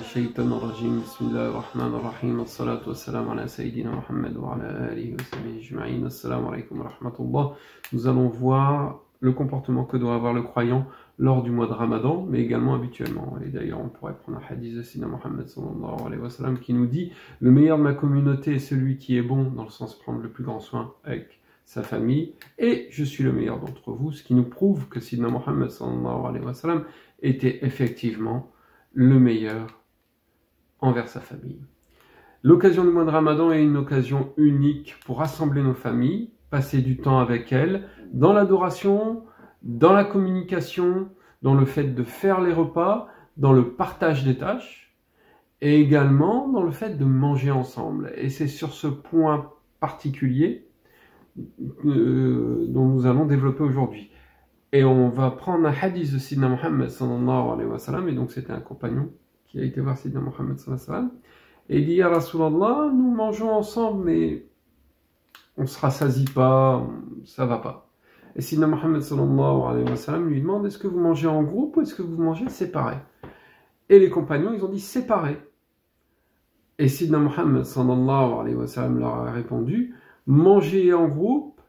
الشيطان الرجيم بسم الله الرحمن الرحيم الصلاة والسلام على سيدنا Muhammad wa ala alihi wa sahbihi ajma'in. Assalamu alaikum wa rahmatullah. Nous allons voir le comportement que doit avoir le croyant lors du mois de Ramadan, mais également habituellement. Et d'ailleurs, on pourrait prendre un hadith de Sayyidina Muhammad sallallahu alayhi wa sallam qui nous dit « Le meilleur de ma communauté est celui qui est bon, dans le sens prendre le plus grand soin avec sa famille, et je suis le meilleur d'entre vous », ce qui nous prouve que Sayyidina Muhammad sallallahu alayhi wa sallam était effectivement le meilleur envers sa famille. L'occasion du mois de Ramadan est une occasion unique pour rassembler nos familles, passer du temps avec elles, dans l'adoration, dans la communication, dans le fait de faire les repas, dans le partage des tâches, et également dans le fait de manger ensemble. Et c'est sur ce point particulier dont nous allons développer aujourd'hui. Et on va prendre un hadith de Sayyidina Muhammad sallallahu alayhi wa sallam, et donc c'était un compagnon qui a été voir Sayyidina Muhammad sallallahu alayhi wa sallam, et il dit « Ya Rasulallah, nous mangeons ensemble, mais on ne se rassasie pas, ça va pas. » Et Sayyidina Muhammad sallallahu alayhi wa sallam lui demande « Est-ce que vous mangez en groupe ou est-ce que vous mangez séparés ?» Et les compagnons, ils ont dit « séparés ». Et Sayyidina Muhammad sallallahu alayhi wa sallam leur a répondu « Mangez en groupe,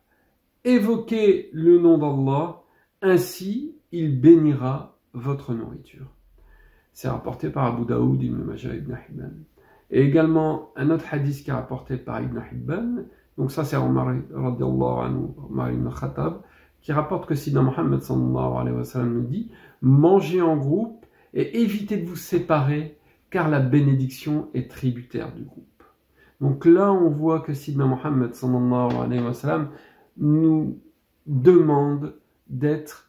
évoquez le nom d'Allah, ainsi, il bénira votre nourriture. » C'est rapporté par Abu Daoud, Ibn Majah, Ibn Hibban. Et également, un autre hadith qui est rapporté par Ibn Hibban, donc ça c'est Omar ibn Khattab, qui rapporte que Sayyidina Muhammad sallallahu alayhi wa sallam nous dit « Mangez en groupe et évitez de vous séparer, car la bénédiction est tributaire du groupe. » Donc là, on voit que Sayyidina Muhammad sallallahu alayhi wa sallam nous demande d'être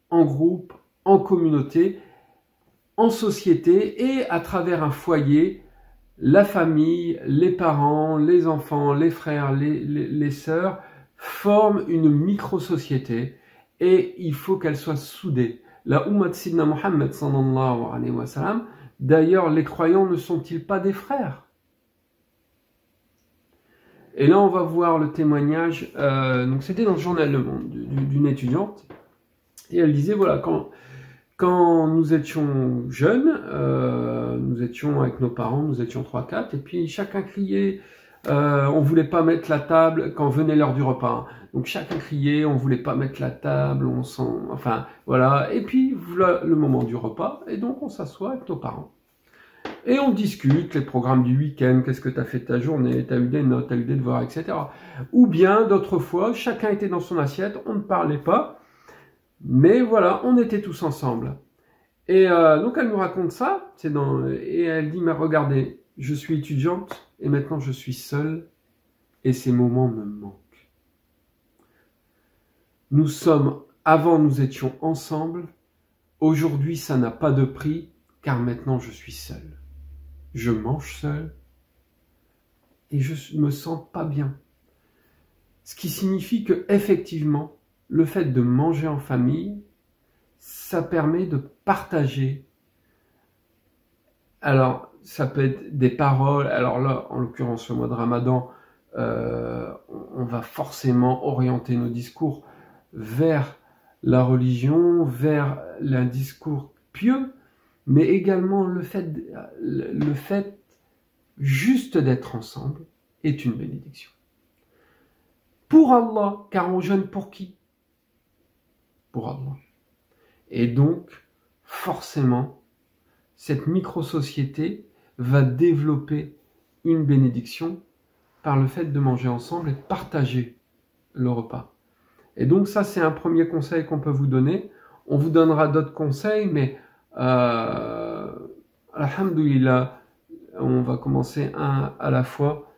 en groupe, en communauté, en société et à travers un foyer, la famille, les parents, les enfants, les frères, les sœurs forment une micro-société et il faut qu'elle soit soudée. La Ummah de Sayyidina Muhammad sallallahu alayhi wa sallam, d'ailleurs les croyants ne sont-ils pas des frères? Et là, on va voir le témoignage, donc c'était dans le journal Le Monde, d'une étudiante, et elle disait, voilà, quand nous étions jeunes, nous étions avec nos parents, nous étions 3-4, et puis chacun criait, on voulait pas mettre la table quand venait l'heure du repas. Donc chacun criait, on voulait pas mettre la table, enfin, voilà, et puis voilà le moment du repas, et donc on s'assoit avec nos parents. Et on discute les programmes du week-end, qu'est-ce que tu as fait de ta journée, tu as eu des notes, tu as eu des devoirs, etc. Ou bien, d'autres fois, chacun était dans son assiette, on ne parlait pas, mais voilà, on était tous ensemble. Et donc elle nous raconte ça, et elle dit, mais regardez, je suis étudiante, et maintenant je suis seule, et ces moments me manquent. Avant nous étions ensemble, aujourd'hui ça n'a pas de prix, car maintenant je suis seule. Je mange seul et je me sens pas bien. Ce qui signifie que effectivement, le fait de manger en famille, ça permet de partager. Alors, ça peut être des paroles. Alors là, en l'occurrence, le mois de Ramadan, on va forcément orienter nos discours vers la religion, vers un discours pieux. Mais également le fait juste d'être ensemble est une bénédiction. Pour Allah, car on jeûne pour qui? Pour Allah. Et donc, forcément, cette micro-société va développer une bénédiction par le fait de manger ensemble et de partager le repas. Et donc ça, c'est un premier conseil qu'on peut vous donner. On vous donnera d'autres conseils, mais alhamdoulilah, on va commencer un à la fois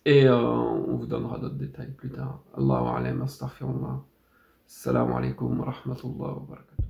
et on vous donnera d'autres détails plus tard. Allahu a'lam, astaghfirullah. Assalamu alaikum wa rahmatullah wa barakatuh.